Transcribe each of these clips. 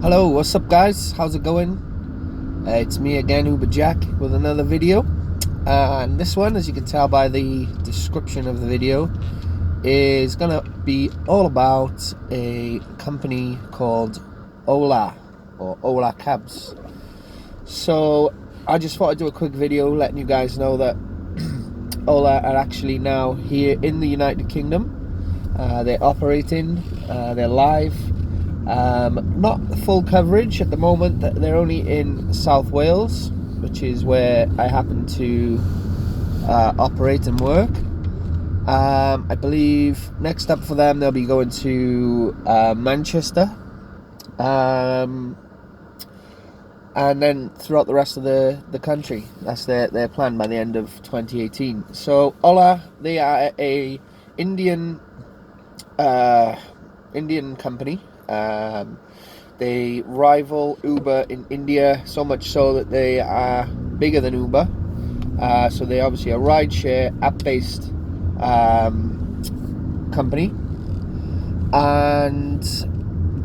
Hello, what's up guys? How's it going? It's me again, Uber Jack, with another video. And this one, as you can tell by the description of the video, is gonna be all about a company called OLA, or OLA Cabs. So I just thought I'd do a quick video letting you guys know that OLA are actually now here in the United Kingdom. They're operating, they're live. Not full coverage at the moment. They're only in South Wales, which is where I happen to operate and work. I believe next up for them they'll be going to Manchester, and then throughout the rest of the country. That's their plan by the end of 2018. So Ola, they are a Indian company. They rival Uber in India, so much so that they are bigger than Uber. So they obviously a rideshare app-based company, and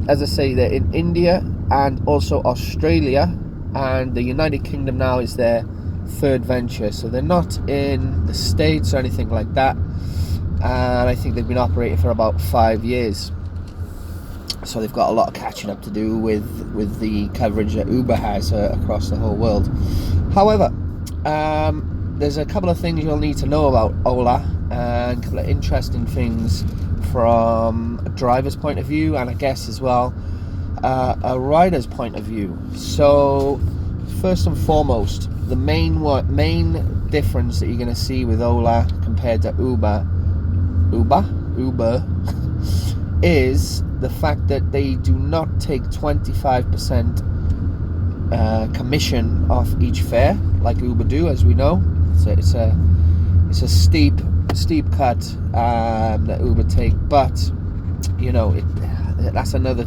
as I say, they're in India and also Australia, and the United Kingdom now is their third venture. So they're not in the States or anything like that, and I think they've been operating for about 5 years. So they've got a lot of catching up to do with the coverage that Uber has across the whole world. However, there's a couple of things you'll need to know about Ola, and a couple of interesting things from a driver's point of view, and I guess as well a rider's point of view. So first and foremost, the main difference that you're going to see with Ola compared to Uber is the fact that they do not take 25% commission off each fare like Uber do, as we know. So it's a steep cut that Uber take, but you know that's another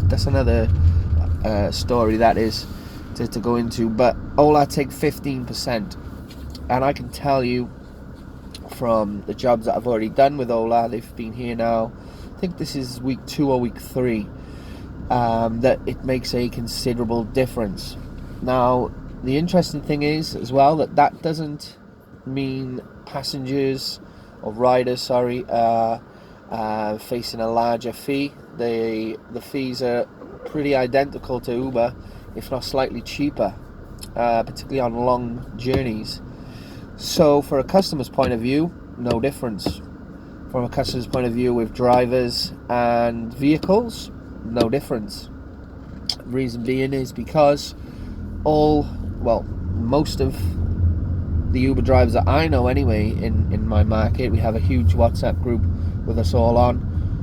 story that is to go into. But Ola take 15%, and I can tell you from the jobs that I've already done with Ola, they've been here now, I think this is week 2 or week 3, that it makes a considerable difference. Now, the interesting thing is as well that doesn't mean passengers or riders, facing a larger fee. The fees are pretty identical to Uber, if not slightly cheaper, particularly on long journeys. So for a customer's point of view, no difference. From a customer's point of view with drivers and vehicles, no difference. Reason being is because most of the Uber drivers that I know anyway in my market, we have a huge WhatsApp group with us all on.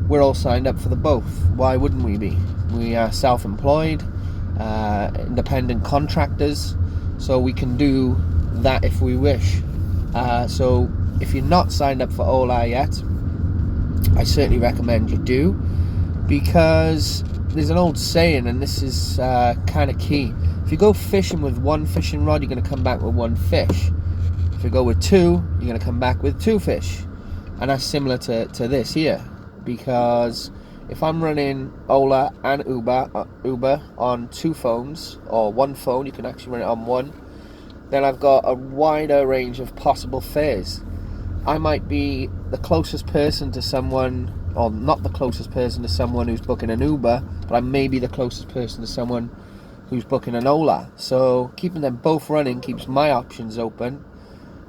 We're all signed up for the both. Why wouldn't we be? We are self-employed, independent contractors, so we can do that if we wish. So if you're not signed up for Ola yet, I certainly recommend you do, because there's an old saying, and this is kind of key. If you go fishing with one fishing rod, you're going to come back with one fish. If you go with 2, you're going to come back with 2 fish. And that's similar to this here, because if I'm running Ola and Uber on 2 phones, or 1 phone, you can actually run it on 1, then I've got a wider range of possible fares. I might be the closest person to someone, or not the closest person to someone who's booking an Uber, but I may be the closest person to someone who's booking an Ola. So keeping them both running keeps my options open,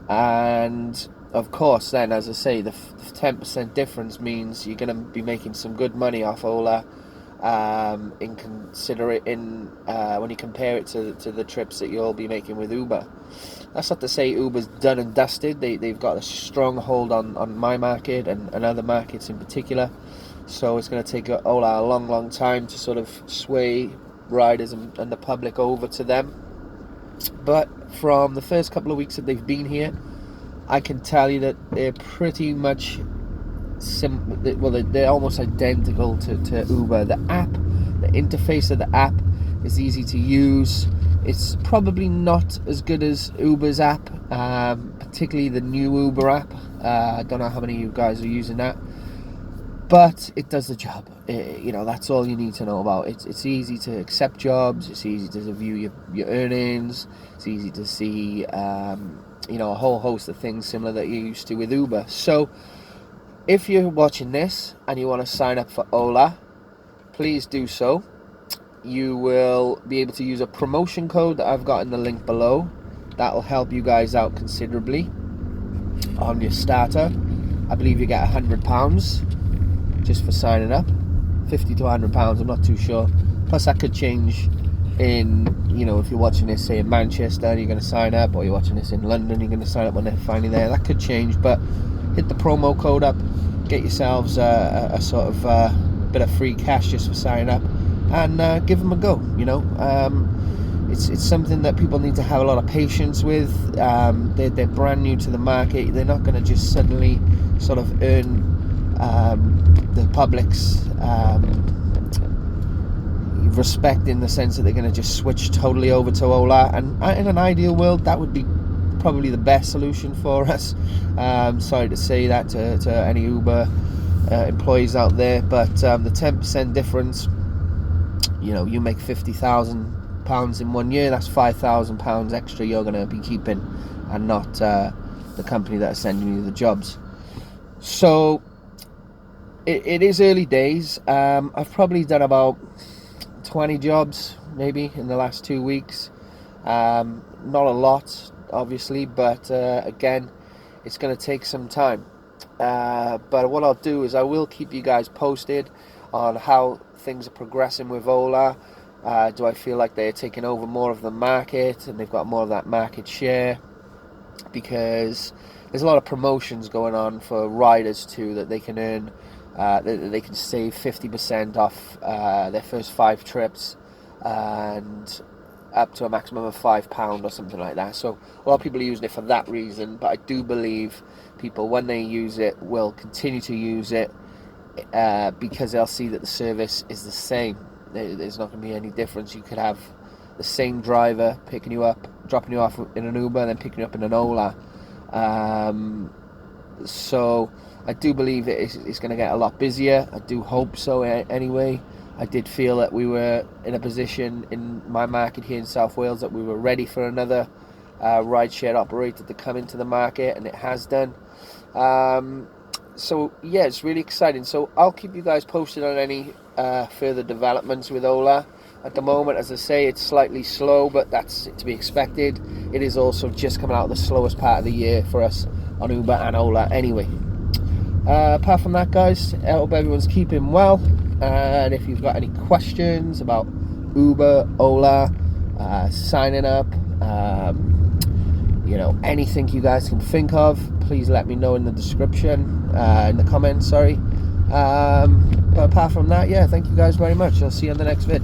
and of course then, as I say, the 10% difference means you're going to be making some good money off Ola, when you compare it to the trips that you'll be making with Uber. That's not to say Uber's done and dusted. They've got a strong hold on my market and other markets in particular, so it's going to take Ola a long time to sort of sway riders and the public over to them. But from the first couple of weeks that they've been here, I can tell you that they're pretty much they're almost identical to Uber. The app, the interface of the app is easy to use. It's probably not as good as Uber's app, particularly the new Uber app. I don't know how many of you guys are using that. but it does the job. You know, that's all you need to know about it. It's easy to accept jobs. It's easy to view your earnings. It's easy to see, you know, a whole host of things similar that you're used to with Uber. So if you're watching this and you want to sign up for OLA, please do so. You will be able to use a promotion code that I've got in the link below. That'll help you guys out considerably on your starter. I believe you get £100 just for signing up. £50 to £100, I'm not too sure. Plus that could change in, you know, if you're watching this, say in Manchester, you're going to sign up, or you're watching this in London, you're going to sign up when they're finally there. That could change, but hit the promo code up, get yourselves a sort of bit of free cash just for signing up, and give them a go. You know, it's something that people need to have a lot of patience with. They're brand new to the market. They're not going to just suddenly sort of earn the public's respect, in the sense that they're going to just switch totally over to OLA. And in an ideal world, that would be probably the best solution for us. Sorry to say that to any Uber employees out there, but the 10% difference, you know, you make £50,000 in 1 year, that's £5,000 extra you're going to be keeping, and not the company that are sending you the jobs. So it is early days. I've probably done about 20 jobs maybe in the last 2 weeks. Not a lot, obviously, but again, it's going to take some time. But what I'll do is I will keep you guys posted on how things are progressing with OLA. Do I feel like they're taking over more of the market and they've got more of that market share? Because there's a lot of promotions going on for riders too, that they can earn, they can save 50% off their first 5 trips, and up to a maximum of £5 or something like that. So a lot of people are using it for that reason, but I do believe people, when they use it, will continue to use it because they'll see that the service is the same. There's not going to be any difference. You could have the same driver picking you up, dropping you off in an Uber, and then picking you up in an OLA. So I do believe it's going to get a lot busier. I do hope so anyway. I did feel that we were in a position in my market here in South Wales that we were ready for another rideshare operator to come into the market, and it has done. So yeah, it's really exciting. So I'll keep you guys posted on any further developments with OLA. At the moment, as I say, it's slightly slow, but that's to be expected. It is also just coming out of the slowest part of the year for us on Uber and OLA anyway. Apart from that, guys, I hope everyone's keeping well. And if you've got any questions about Uber, OLA, signing up, you know, anything you guys can think of, please let me know in the description, in the comments, sorry. But apart from that, yeah, thank you guys very much. I'll see you on the next vid.